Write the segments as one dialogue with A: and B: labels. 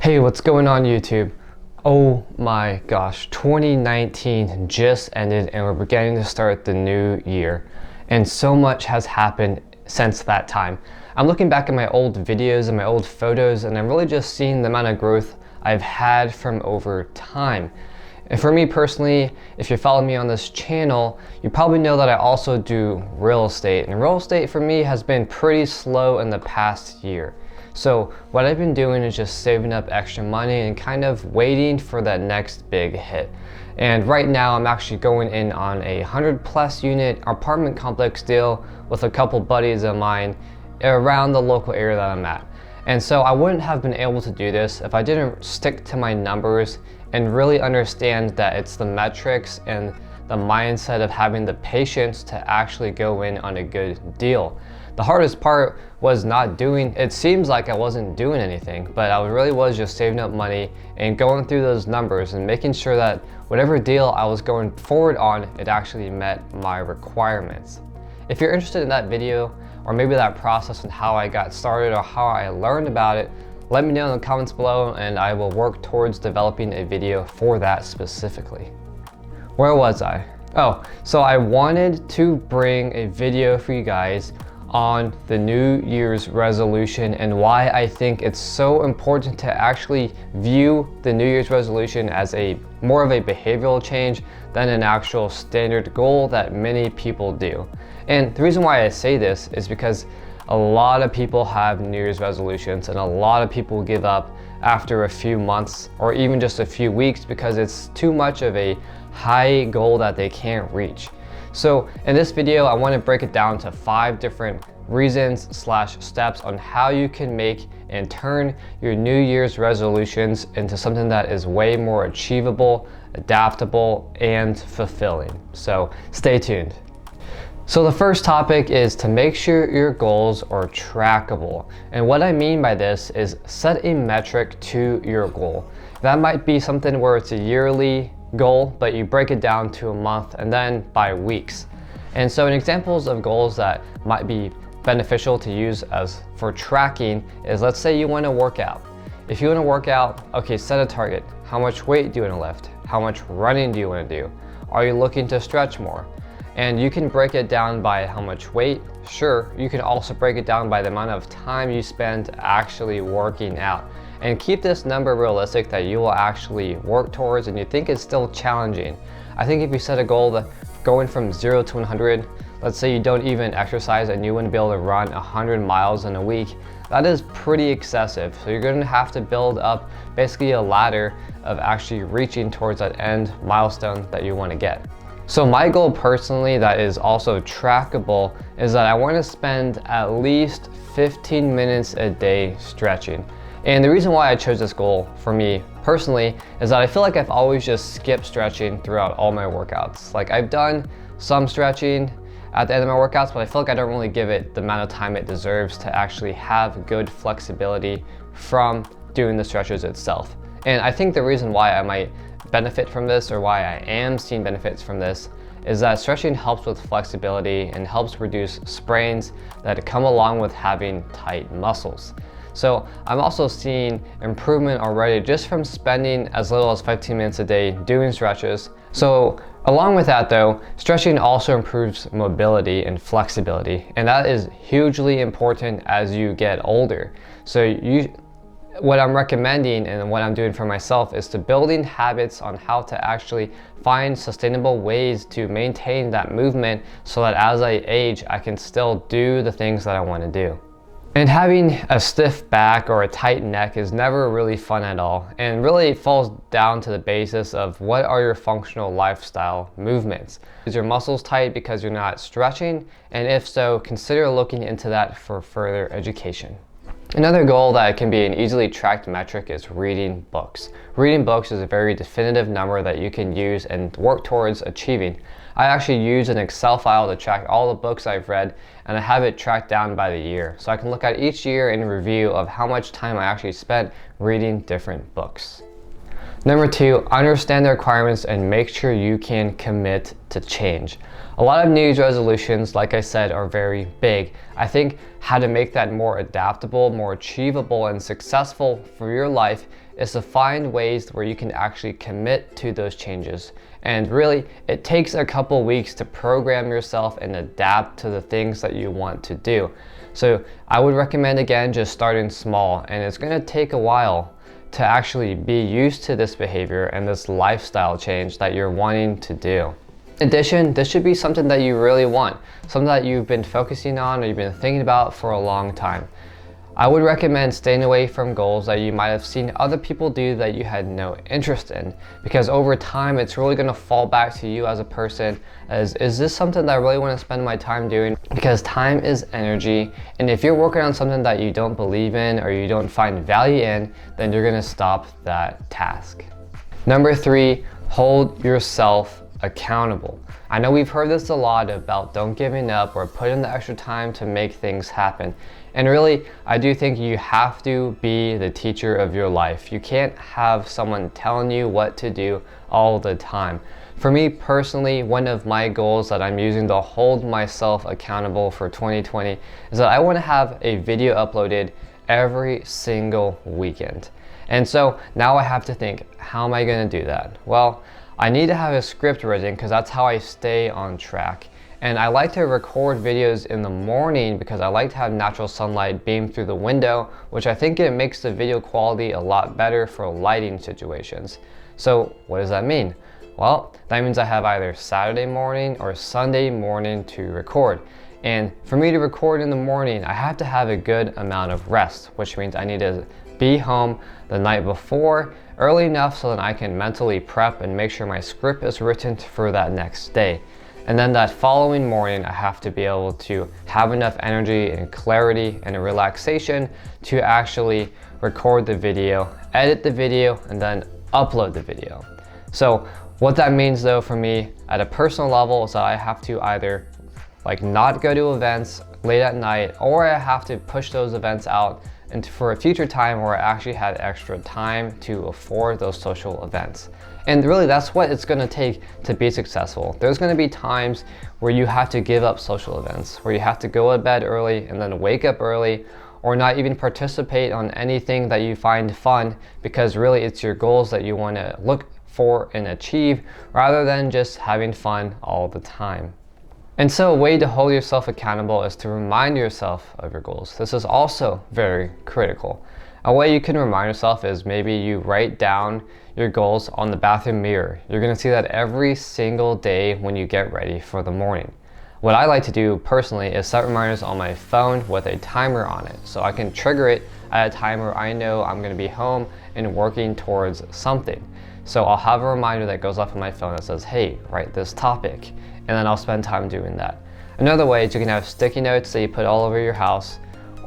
A: Hey, what's going on YouTube? Oh my gosh, 2019 just ended and we're beginning to start the new year. And so much has happened since that time. I'm looking back at my old videos and my old photos and I'm really just seeing the amount of growth I've had from over time. And for me personally, if you're following me on this channel, you probably know that I also do real estate. And real estate for me has been pretty slow in the past year. So what I've been doing is just saving up extra money and kind of waiting for that next big hit. And right now I'm actually going in on a 100+ unit apartment complex deal with a couple buddies of mine around the local area that I'm at. And so I wouldn't have been able to do this if I didn't stick to my numbers and really understand that it's the metrics and the mindset of having the patience to actually go in on a good deal. The hardest part was not doing, it seems like I wasn't doing anything, but I really was just saving up money and going through those numbers and making sure that whatever deal I was going forward on, it actually met my requirements. If you're interested in that video, or maybe that process and how I got started or how I learned about it, let me know in the comments below and I will work towards developing a video for that specifically. Where was I? Oh, so I wanted to bring a video for you guys on the New Year's resolution and why I think it's so important to actually view the New Year's resolution as more of a behavioral change than an actual standard goal that many people do. And the reason why I say this is because a lot of people have New Year's resolutions and a lot of people give up after a few months or even just a few weeks because it's too much of a high goal that they can't reach. So in this video, I want to break it down to 5 different reasons / steps on how you can make and turn your New Year's resolutions into something that is way more achievable, adaptable, and fulfilling. So stay tuned. So the first topic is to make sure your goals are trackable. And what I mean by this is set a metric to your goal. That might be something where it's a yearly goal, but you break it down to a month and then by weeks. And so examples of goals that might be beneficial to use as for tracking is, let's say you want to work out. If you want to work out, okay, set a target. How much weight do you want to lift? How much running do you want to do? Are you looking to stretch more? And you can break it down by how much weight. Sure, you can also break it down by the amount of time you spend actually working out. And keep this number realistic that you will actually work towards and you think it's still challenging. I think if you set a goal that going from 0 to 100, let's say you don't even exercise and you want to be able to run 100 miles in a week, that is pretty excessive. So you're going to have to build up basically a ladder of actually reaching towards that end milestone that you want to get. So my goal personally that is also trackable is that I want to spend at least 15 minutes a day stretching. And the reason why I chose this goal for me personally is that I feel like I've always just skipped stretching throughout all my workouts. Like I've done some stretching at the end of my workouts, but I feel like I don't really give it the amount of time it deserves to actually have good flexibility from doing the stretches itself. And I think the reason why I might benefit from this, or why I am seeing benefits from this, is that stretching helps with flexibility and helps reduce sprains that come along with having tight muscles. So I'm also seeing improvement already just from spending as little as 15 minutes a day doing stretches. So along with that though, stretching also improves mobility and flexibility, and that is hugely important as you get older. So what I'm recommending and what I'm doing for myself is to building habits on how to actually find sustainable ways to maintain that movement so that as I age, I can still do the things that I want to do. And having a stiff back or a tight neck is never really fun at all, and really falls down to the basis of what are your functional lifestyle movements. Is your muscles tight because you're not stretching? And if so, consider looking into that for further education. Another goal that can be an easily tracked metric is reading books. Reading books is a very definitive number that you can use and work towards achieving. I actually use an Excel file to track all the books I've read, and I have it tracked down by the year. So I can look at each year in review of how much time I actually spent reading different books. Number 2, understand the requirements and make sure you can commit to change. A lot of New Year's resolutions, like I said, are very big. I think how to make that more adaptable, more achievable, and successful for your life is to find ways where you can actually commit to those changes. And really, it takes a couple weeks to program yourself and adapt to the things that you want to do. So I would recommend, again, just starting small, and it's going to take a while to actually be used to this behavior and this lifestyle change that you're wanting to do. In addition, this should be something that you really want, something that you've been focusing on or you've been thinking about for a long time. I would recommend staying away from goals that you might have seen other people do that you had no interest in, because over time it's really going to fall back to you as a person as, is this something that I really want to spend my time doing? Because time is energy, and if you're working on something that you don't believe in or you don't find value in, then you're going to stop that task. Number 3, hold yourself accountable. I know we've heard this a lot about don't giving up or put in the extra time to make things happen. And really, I do think you have to be the teacher of your life. You can't have someone telling you what to do all the time. For me personally, one of my goals that I'm using to hold myself accountable for 2020 is that I want to have a video uploaded every single weekend. And so now I have to think, how am I going to do that? Well, I need to have a script written because that's how I stay on track. And I like to record videos in the morning because I like to have natural sunlight beam through the window, which I think it makes the video quality a lot better for lighting situations. So what does that mean? Well, that means I have either Saturday morning or Sunday morning to record. And for me to record in the morning, I have to have a good amount of rest, which means I need to be home the night before early enough so that I can mentally prep and make sure my script is written for that next day. And then that following morning, I have to be able to have enough energy and clarity and relaxation to actually record the video, edit the video, and then upload the video. So what that means though for me at a personal level is that I have to either not go to events late at night, or I have to push those events out and for a future time where I actually had extra time to afford those social events. And really that's what it's going to take to be successful. There's going to be times where you have to give up social events, where you have to go to bed early and then wake up early, or not even participate on anything that you find fun, because really it's your goals that you want to look for and achieve rather than just having fun all the time. And so a way to hold yourself accountable is to remind yourself of your goals. This is also very critical. A way you can remind yourself is maybe you write down your goals on the bathroom mirror. You're going to see that every single day when you get ready for the morning. What I like to do personally is set reminders on my phone with a timer on it, so I can trigger it at a time where I know I'm going to be home and working towards something. So I'll have a reminder that goes off on my phone that says, hey, write this topic, and then I'll spend time doing that. Another way is you can have sticky notes that you put all over your house,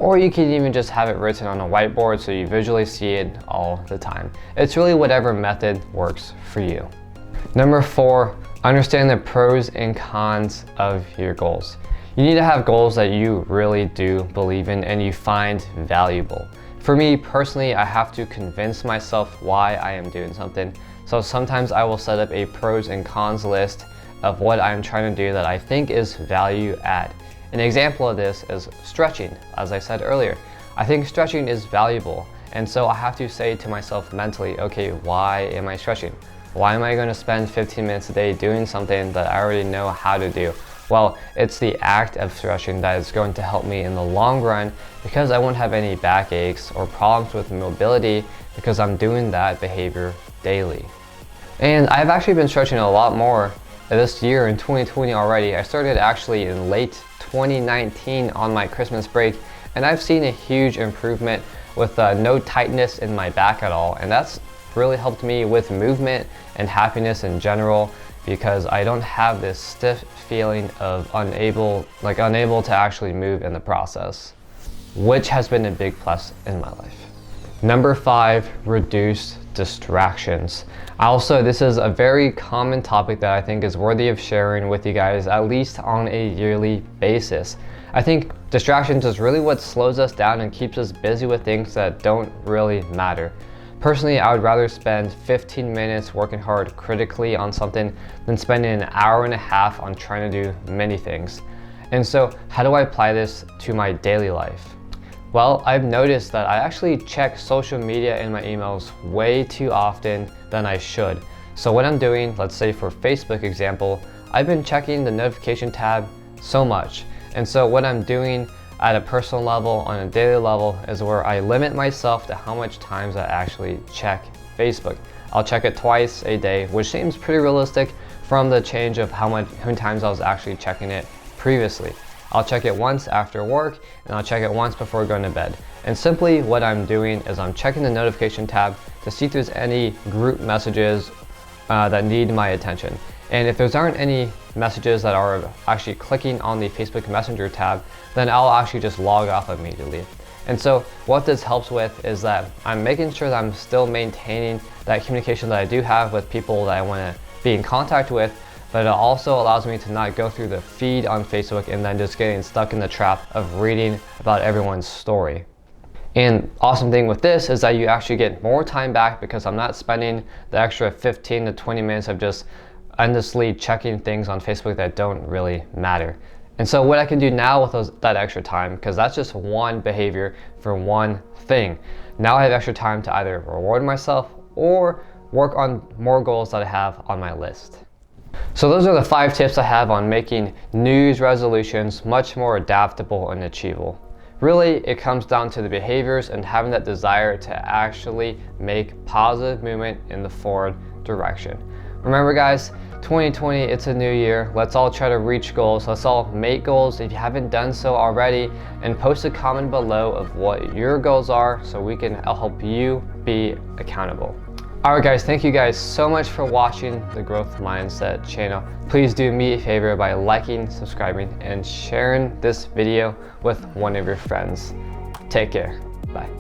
A: or you can even just have it written on a whiteboard so you visually see it all the time. It's really whatever method works for you. Number 4, understand the pros and cons of your goals. You need to have goals that you really do believe in and you find valuable. For me personally, I have to convince myself why I am doing something. So sometimes I will set up a pros and cons list of what I'm trying to do that I think is value add. An example of this is stretching. As I said earlier, I think stretching is valuable, and so I have to say to myself mentally, okay, why am I stretching? Why am I going to spend 15 minutes a day doing something that I already know how to do? Well, it's the act of stretching that is going to help me in the long run, because I won't have any backaches or problems with mobility because I'm doing that behavior daily. And I've actually been stretching a lot more this year in 2020 already. I started actually in late 2019 on my Christmas break, and I've seen a huge improvement with no tightness in my back at all, and that's really helped me with movement and happiness in general, because I don't have this stiff feeling of unable to actually move in the process, which has been a big plus in my life. Number 5, reduce distractions. Also, this is a very common topic that I think is worthy of sharing with you guys, at least on a yearly basis. I think distractions is really what slows us down and keeps us busy with things that don't really matter. Personally, I would rather spend 15 minutes working hard critically on something than spending an hour and a half on trying to do many things. And so, how do I apply this to my daily life? Well, I've noticed that I actually check social media in my emails way too often than I should. So what I'm doing, let's say for Facebook example, I've been checking the notification tab so much. And so what I'm doing at a personal level, on a daily level, is where I limit myself to how much times I actually check Facebook. I'll check it twice a day, which seems pretty realistic from the change of how many times I was actually checking it previously. I'll check it once after work, and I'll check it once before going to bed. And simply what I'm doing is I'm checking the notification tab to see if there's any group messages that need my attention. And if there aren't any messages that are actually clicking on the Facebook Messenger tab, then I'll actually just log off immediately. And so what this helps with is that I'm making sure that I'm still maintaining that communication that I do have with people that I want to be in contact with, but it also allows me to not go through the feed on Facebook and then just getting stuck in the trap of reading about everyone's story. And awesome thing with this is that you actually get more time back because I'm not spending the extra 15 to 20 minutes of just endlessly checking things on Facebook that don't really matter. And so what I can do now with that extra time, because that's just one behavior for one thing, now I have extra time to either reward myself or work on more goals that I have on my list. So those are the 5 tips I have on making New Year's resolutions much more adaptable and achievable. Really, it comes down to the behaviors and having that desire to actually make positive movement in the forward direction. Remember guys, 2020, it's a new year. Let's all try to reach goals. Let's all make goals if you haven't done so already, and post a comment below of what your goals are so we can help you be accountable. Alright guys, thank you guys so much for watching the Growth Mindset channel. Please do me a favor by liking, subscribing, and sharing this video with one of your friends. Take care. Bye.